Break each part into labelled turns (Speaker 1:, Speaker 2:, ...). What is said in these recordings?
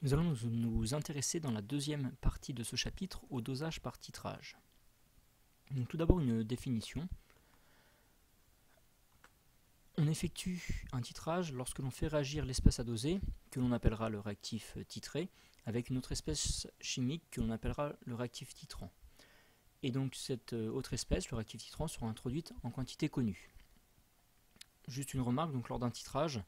Speaker 1: Nous allons nous intéresser dans la deuxième partie de ce chapitre au dosage par titrage. Donc, tout d'abord une définition. On effectue un titrage lorsque l'on fait réagir l'espèce à doser, que l'on appellera le réactif titré, avec une autre espèce chimique que l'on appellera le réactif titrant. Et donc cette autre espèce, le réactif titrant, sera introduite en quantité connue. Juste une remarque, donc lors d'un titrage,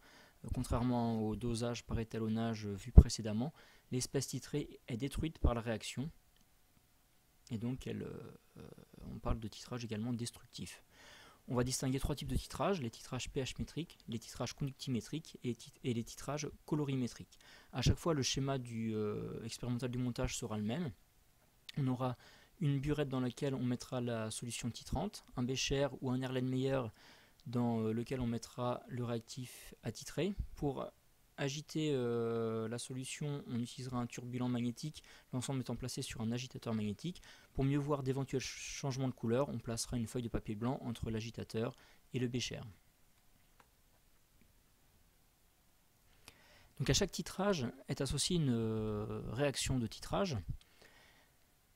Speaker 1: contrairement au dosage par étalonnage vu précédemment, l'espèce titrée est détruite par la réaction, et donc on parle de titrage également destructif. On va distinguer trois types de titrages, les titrages pH métriques, les titrages conductimétriques et les titrages colorimétriques. À chaque fois, le schéma expérimental du montage sera le même. On aura une burette dans laquelle on mettra la solution titrante, un bécher ou un Erlenmeyer dans lequel on mettra le réactif à titrer. Pour agiter la solution, on utilisera un turbulent magnétique, l'ensemble étant placé sur un agitateur magnétique. Pour mieux voir d'éventuels changements de couleur, on placera une feuille de papier blanc entre l'agitateur et le bécher. Donc à chaque titrage est associée une réaction de titrage.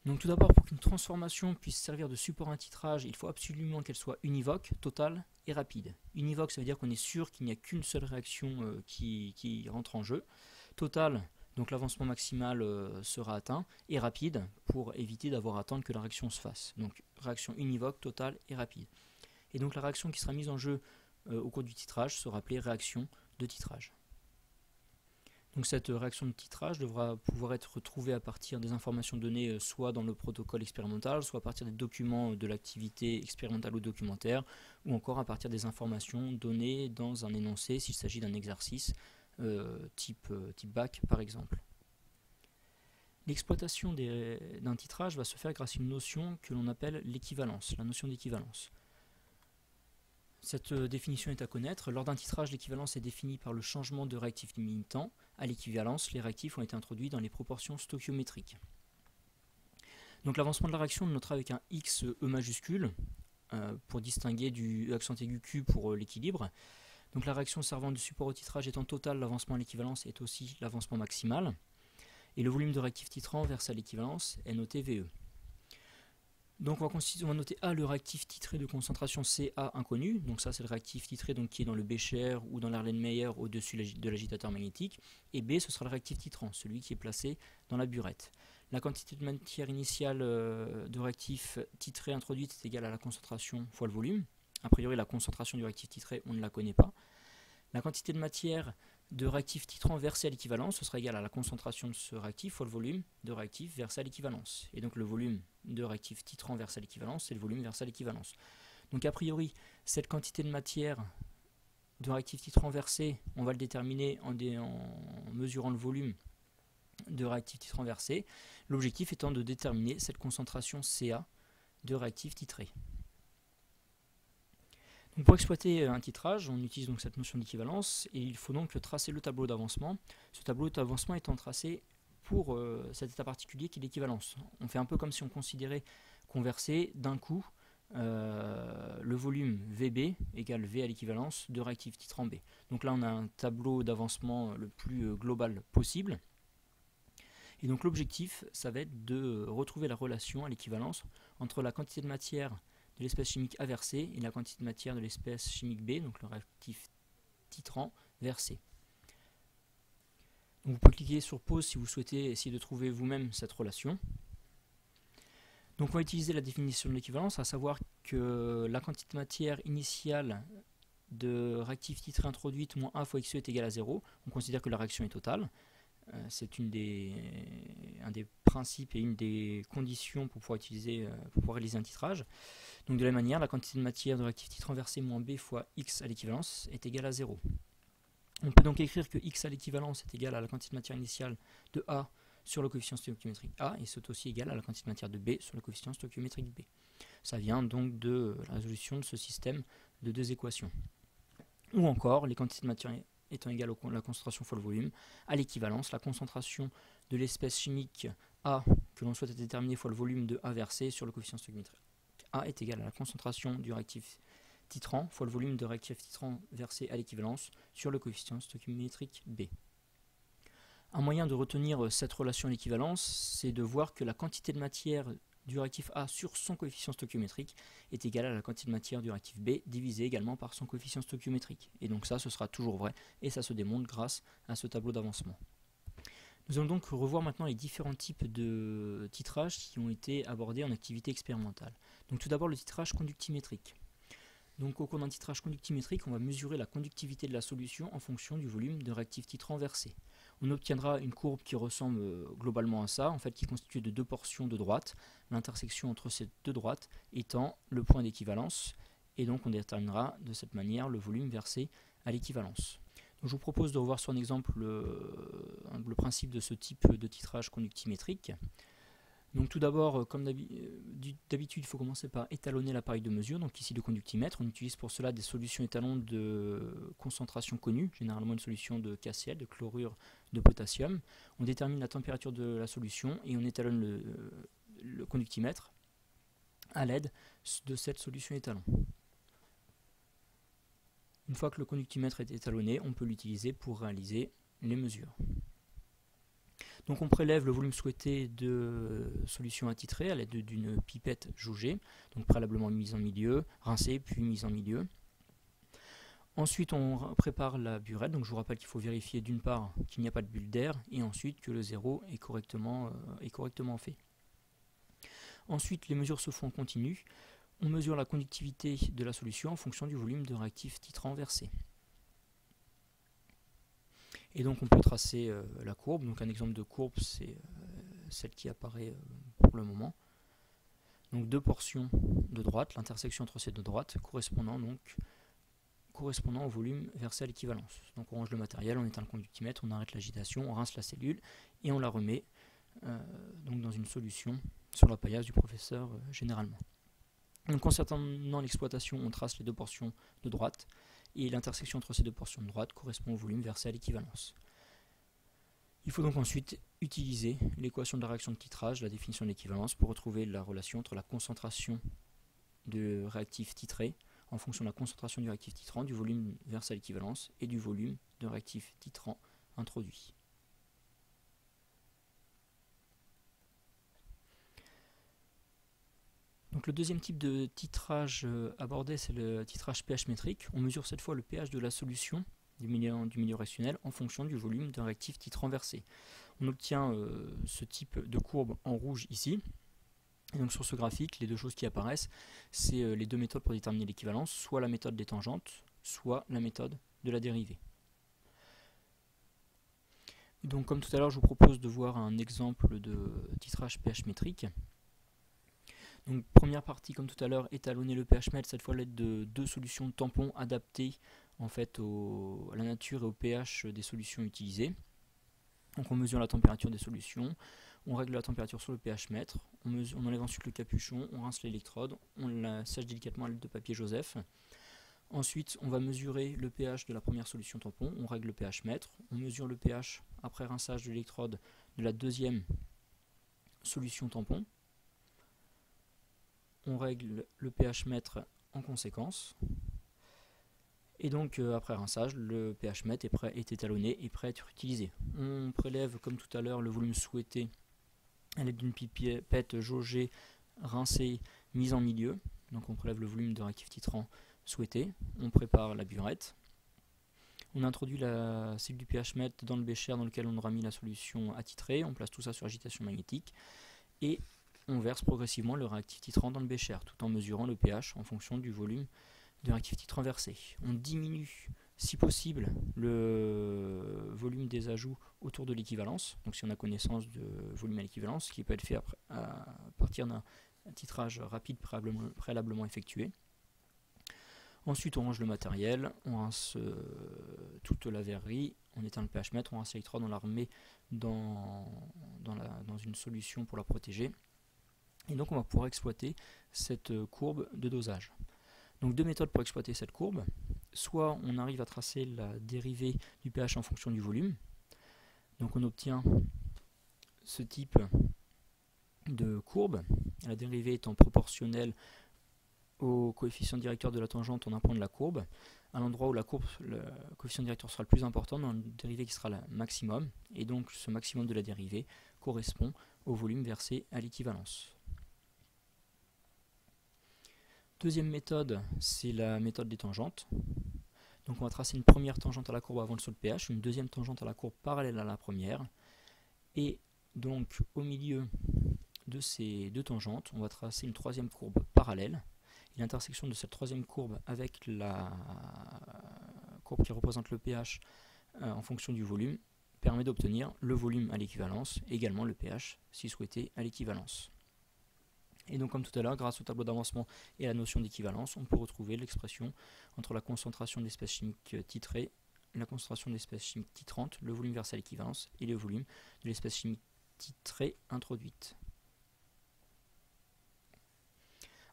Speaker 1: Donc tout d'abord, pour qu'une transformation puisse servir de support à un titrage, il faut absolument qu'elle soit univoque, totale et rapide. Univoque, ça veut dire qu'on est sûr qu'il n'y a qu'une seule réaction qui rentre en jeu. Totale, donc l'avancement maximal sera atteint, et rapide, pour éviter d'avoir à attendre que la réaction se fasse. Donc réaction univoque, totale et rapide. Et donc la réaction qui sera mise en jeu au cours du titrage sera appelée réaction de titrage. Donc cette réaction de titrage devra pouvoir être retrouvée à partir des informations données soit dans le protocole expérimental, soit à partir des documents de l'activité expérimentale ou documentaire, ou encore à partir des informations données dans un énoncé s'il s'agit d'un exercice type bac par exemple. L'exploitation d'un titrage va se faire grâce à une notion que l'on appelle l'équivalence, la notion d'équivalence. Cette définition est à connaître. Lors d'un titrage, l'équivalence est définie par le changement de réactif limitant. À l'équivalence, les réactifs ont été introduits dans les proportions stoichiométriques. Donc l'avancement de la réaction, on le notera avec un X E majuscule pour distinguer du accent aigu Q pour l'équilibre. Donc la réaction servant de support au titrage étant totale, l'avancement à l'équivalence est aussi l'avancement maximal. Et le volume de réactif titrant versé à l'équivalence est noté VE. Donc on va noter A le réactif titré de concentration CA inconnu, donc ça c'est le réactif titré donc, qui est dans le bécher ou dans l'Erlenmeyer au-dessus de l'agitateur magnétique, et B ce sera le réactif titrant, celui qui est placé dans la burette. La quantité de matière initiale de réactif titré introduite est égale à la concentration fois le volume. A priori la concentration du réactif titré on ne la connaît pas. La quantité de matière de réactif titrant versé à l'équivalence, ce sera égal à la concentration de ce réactif fois le volume de réactif versé à l'équivalence. Et donc le volume de réactif titrant versé à l'équivalence, c'est le volume versé à l'équivalence. Donc a priori, cette quantité de matière de réactif titrant versé, on va le déterminer en mesurant le volume de réactif titrant versé. L'objectif étant de déterminer cette concentration CA de réactif titré. Donc pour exploiter un titrage, on utilise donc cette notion d'équivalence et il faut donc tracer le tableau d'avancement. Ce tableau d'avancement étant tracé pour cet état particulier qui est l'équivalence. On fait un peu comme si on considérait qu'on versait d'un coup le volume VB égale V à l'équivalence de réactif titrant B. Donc là on a un tableau d'avancement le plus global possible. Et donc l'objectif, ça va être de retrouver la relation à l'équivalence entre la quantité de matière de l'espèce chimique A versée et la quantité de matière de l'espèce chimique B, donc le réactif titrant versé. Donc vous pouvez cliquer sur pause si vous souhaitez essayer de trouver vous-même cette relation. Donc on va utiliser la définition de l'équivalence, à savoir que la quantité de matière initiale de réactif titré introduite moins A fois XE est égale à 0. On considère que la réaction est totale. C'est un des principes et une des conditions pour pouvoir réaliser un titrage. Donc de la même manière, la quantité de matière de réactif titrant versé moins B fois X à l'équivalence est égale à 0. On peut donc écrire que X à l'équivalence est égal à la quantité de matière initiale de A sur le coefficient stoichiométrique A, et c'est aussi égal à la quantité de matière de B sur le coefficient stoichiométrique B. Ça vient donc de la résolution de ce système de deux équations. Ou encore, les quantités de matière étant égales à la concentration fois le volume, à l'équivalence, la concentration de l'espèce chimique A que l'on souhaite déterminer fois le volume de A versé sur le coefficient stoichiométrique A est égal à la concentration du réactif titrant fois le volume de réactif titrant versé à l'équivalence sur le coefficient stoichiométrique B. Un moyen de retenir cette relation d'équivalence, c'est de voir que la quantité de matière du réactif A sur son coefficient stoichiométrique est égale à la quantité de matière du réactif B divisé également par son coefficient stoichiométrique. Et donc ça, ce sera toujours vrai, et ça se démontre grâce à ce tableau d'avancement. Nous allons donc revoir maintenant les différents types de titrage qui ont été abordés en activité expérimentale. Donc tout d'abord le titrage conductimétrique. Donc au cours d'un titrage conductimétrique, on va mesurer la conductivité de la solution en fonction du volume de réactif titrant versé. On obtiendra une courbe qui ressemble globalement à ça, en fait qui est constituée de deux portions de droite, l'intersection entre ces deux droites étant le point d'équivalence, et donc on déterminera de cette manière le volume versé à l'équivalence. Donc je vous propose de revoir sur un exemple le principe de ce type de titrage conductimétrique. Donc tout d'abord, comme d'habitude, il faut commencer par étalonner l'appareil de mesure, donc ici le conductimètre. On utilise pour cela des solutions étalons de concentration connue, généralement une solution de KCl, de chlorure de potassium. On détermine la température de la solution et on étalonne le conductimètre à l'aide de cette solution étalon. Une fois que le conductimètre est étalonné, on peut l'utiliser pour réaliser les mesures. Donc on prélève le volume souhaité de solution attitrée à l'aide d'une pipette jaugée, donc préalablement mise en milieu, rincée puis mise en milieu. Ensuite on prépare la burette, donc je vous rappelle qu'il faut vérifier d'une part qu'il n'y a pas de bulle d'air et ensuite que le zéro est correctement fait. Ensuite les mesures se font en continu, on mesure la conductivité de la solution en fonction du volume de réactif titrant versé. Et donc on peut tracer la courbe, donc un exemple de courbe c'est celle qui apparaît pour le moment. Donc deux portions de droite, l'intersection entre ces deux droites correspondant au volume versé à l'équivalence. Donc on range le matériel, on éteint le conductimètre, on arrête l'agitation, on rince la cellule et on la remet donc dans une solution sur la paillasse du professeur généralement. Donc concernant l'exploitation, on trace les deux portions de droite et l'intersection entre ces deux portions de droite correspond au volume versé à l'équivalence. Il faut donc ensuite utiliser l'équation de la réaction de titrage, la définition de l'équivalence, pour retrouver la relation entre la concentration de réactif titré en fonction de la concentration du réactif titrant, du volume versé à l'équivalence et du volume de réactif titrant introduit. Donc le deuxième type de titrage abordé, c'est le titrage pH métrique. On mesure cette fois le pH de la solution du milieu réactionnel en fonction du volume d'un réactif titrant versé. On obtient ce type de courbe en rouge ici. Et donc sur ce graphique, les deux choses qui apparaissent, c'est les deux méthodes pour déterminer l'équivalence, soit la méthode des tangentes, soit la méthode de la dérivée. Donc comme tout à l'heure, je vous propose de voir un exemple de titrage pH métrique. Donc première partie, comme tout à l'heure, étalonner le pH mètre, cette fois à l'aide de deux solutions tampons adaptées en fait à la nature et au pH des solutions utilisées. Donc on mesure la température des solutions, on règle la température sur le pH mètre, on enlève ensuite le capuchon, on rince l'électrode, on la sèche délicatement à l'aide de papier Joseph. Ensuite on va mesurer le pH de la première solution tampon, on règle le pH mètre, on mesure le pH après rinçage de l'électrode de la deuxième solution tampon. On règle le pH mètre en conséquence. Et donc après rinçage, le pH mètre est étalonné et prêt à être utilisé. On prélève comme tout à l'heure le volume souhaité à l'aide d'une pipette jaugée, rincée, mise en milieu. Donc on prélève le volume de réactif titrant souhaité. On prépare la burette. On introduit la cellule du pH mètre dans le bécher dans lequel on aura mis la solution attitrée. On place tout ça sur agitation magnétique. Et on verse progressivement le réactif titrant dans le bécher, tout en mesurant le pH en fonction du volume de réactif titrant versé. On diminue, si possible, le volume des ajouts autour de l'équivalence, donc si on a connaissance de volume à l'équivalence, ce qui peut être fait à partir d'un titrage rapide préalablement effectué. Ensuite, on range le matériel, on rince toute la verrerie, on éteint le pH mètre, on rince l'électrode, on la remet dans une solution pour la protéger. Et donc on va pouvoir exploiter cette courbe de dosage. Donc deux méthodes pour exploiter cette courbe. Soit on arrive à tracer la dérivée du pH en fonction du volume. Donc on obtient ce type de courbe, la dérivée étant proportionnelle au coefficient directeur de la tangente en un point de la courbe, à l'endroit où le coefficient directeur sera le plus important, dans une dérivée qui sera le maximum, et donc ce maximum de la dérivée correspond au volume versé à l'équivalence. Deuxième méthode, c'est la méthode des tangentes. Donc on va tracer une première tangente à la courbe avant le sol pH, une deuxième tangente à la courbe parallèle à la première, et donc au milieu de ces deux tangentes, on va tracer une troisième courbe parallèle. Et l'intersection de cette troisième courbe avec la courbe qui représente le pH en fonction du volume permet d'obtenir le volume à l'équivalence, également le pH si souhaité à l'équivalence. Et donc comme tout à l'heure, grâce au tableau d'avancement et à la notion d'équivalence, on peut retrouver l'expression entre la concentration d'espèces chimiques titrées, la concentration d'espèces chimiques titrantes, le volume versé à l'équivalence et le volume de l'espèce chimique titrée introduite.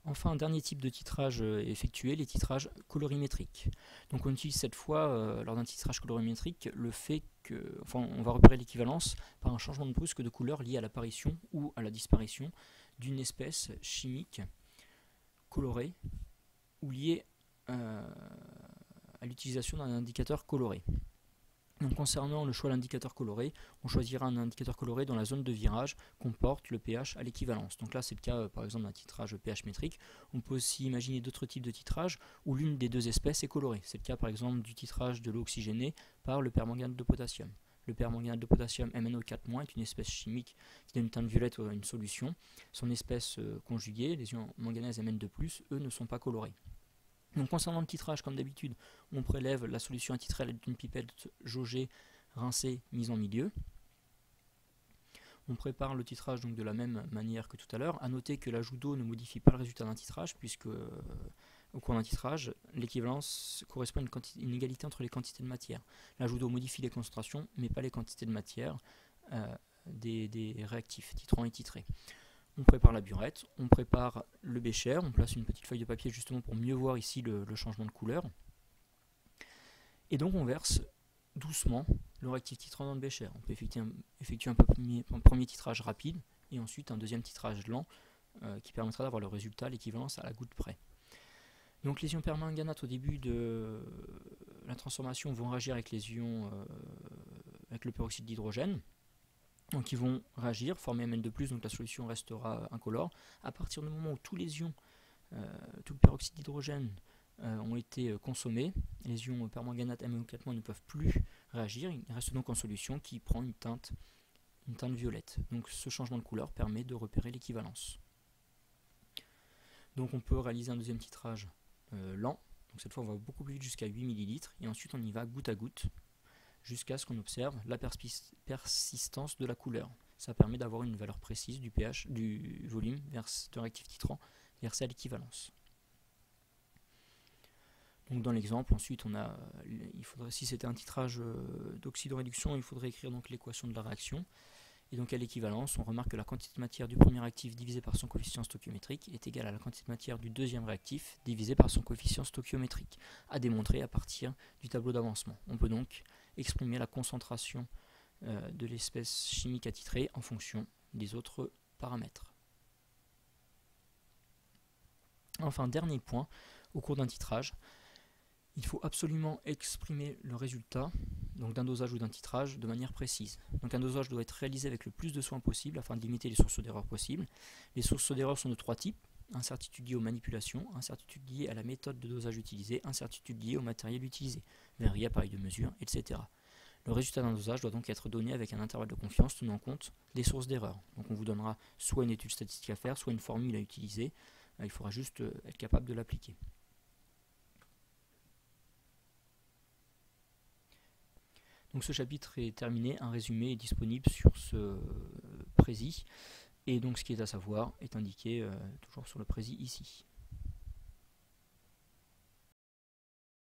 Speaker 1: Enfin, un dernier type de titrage effectué, les titrages colorimétriques. Donc on utilise cette fois, lors d'un titrage colorimétrique, le fait que, on va repérer l'équivalence par un changement de brusque de couleur lié à l'apparition ou à la disparition d'une espèce chimique colorée ou liée à l'utilisation d'un indicateur coloré. Donc, concernant le choix de l'indicateur coloré, on choisira un indicateur coloré dont la zone de virage comporte le pH à l'équivalence. Donc là, c'est le cas par exemple d'un titrage pH métrique. On peut aussi imaginer d'autres types de titrage où l'une des deux espèces est colorée. C'est le cas par exemple du titrage de l'eau oxygénée par le permanganate de potassium. Le permanganate de potassium MnO4- est une espèce chimique qui donne une teinte violette à une solution. Son espèce conjuguée, les ions manganèse Mn2+, eux ne sont pas colorés. Donc concernant le titrage, comme d'habitude, on prélève la solution à titrer à l'aide d'une pipette jaugée, rincée, mise en milieu. On prépare le titrage donc de la même manière que tout à l'heure. A noter que l'ajout d'eau ne modifie pas le résultat d'un titrage, puisque au cours d'un titrage, l'équivalence correspond à une égalité entre les quantités de matière. L'ajout d'eau modifie les concentrations, mais pas les quantités de matière des réactifs, titrants et titrés. On prépare la burette, on prépare le bécher, on place une petite feuille de papier justement pour mieux voir ici le changement de couleur. Et donc on verse doucement le réactif titrant dans le bécher. On peut effectuer un premier titrage rapide et ensuite un deuxième titrage lent qui permettra d'avoir le résultat, l'équivalence à la goutte près. Donc les ions permanganate au début de la transformation vont réagir avec les ions avec le peroxyde d'hydrogène. Donc ils vont réagir, former Mn2+, donc la solution restera incolore. À partir du moment où tous les ions, tout le peroxyde d'hydrogène ont été consommés, les ions permanganate MnO4- ne peuvent plus réagir, il reste donc en solution qui prend une teinte violette. Donc ce changement de couleur permet de repérer l'équivalence. Donc on peut réaliser un deuxième titrage lent, donc cette fois on va beaucoup plus vite jusqu'à 8 ml, et ensuite on y va goutte à goutte, jusqu'à ce qu'on observe la persistance de la couleur. Ça permet d'avoir une valeur précise du pH, du volume de réactif titrant versé à l'équivalence. Donc dans l'exemple, ensuite, si c'était un titrage d'oxydoréduction, il faudrait écrire donc l'équation de la réaction. Et donc à l'équivalence, on remarque que la quantité de matière du premier réactif divisé par son coefficient stoichiométrique est égale à la quantité de matière du deuxième réactif divisé par son coefficient stoichiométrique, à démontrer à partir du tableau d'avancement. On peut donc exprimer la concentration de l'espèce chimique à titrer en fonction des autres paramètres. Enfin, dernier point, au cours d'un titrage, il faut absolument exprimer le résultat d'un dosage ou d'un titrage de manière précise. Donc un dosage doit être réalisé avec le plus de soin possible afin de limiter les sources d'erreur possibles. Les sources d'erreur sont de trois types: incertitude liée aux manipulations, incertitude liée à la méthode de dosage utilisée, incertitude liée au matériel utilisé, verrier, appareil de mesure, etc. Le résultat d'un dosage doit donc être donné avec un intervalle de confiance tenant compte des sources d'erreur. Donc on vous donnera soit une étude statistique à faire, soit une formule à utiliser. Il faudra juste être capable de l'appliquer. Donc ce chapitre est terminé, un résumé est disponible sur ce prési, et donc ce qui est à savoir est indiqué toujours sur le prési ici.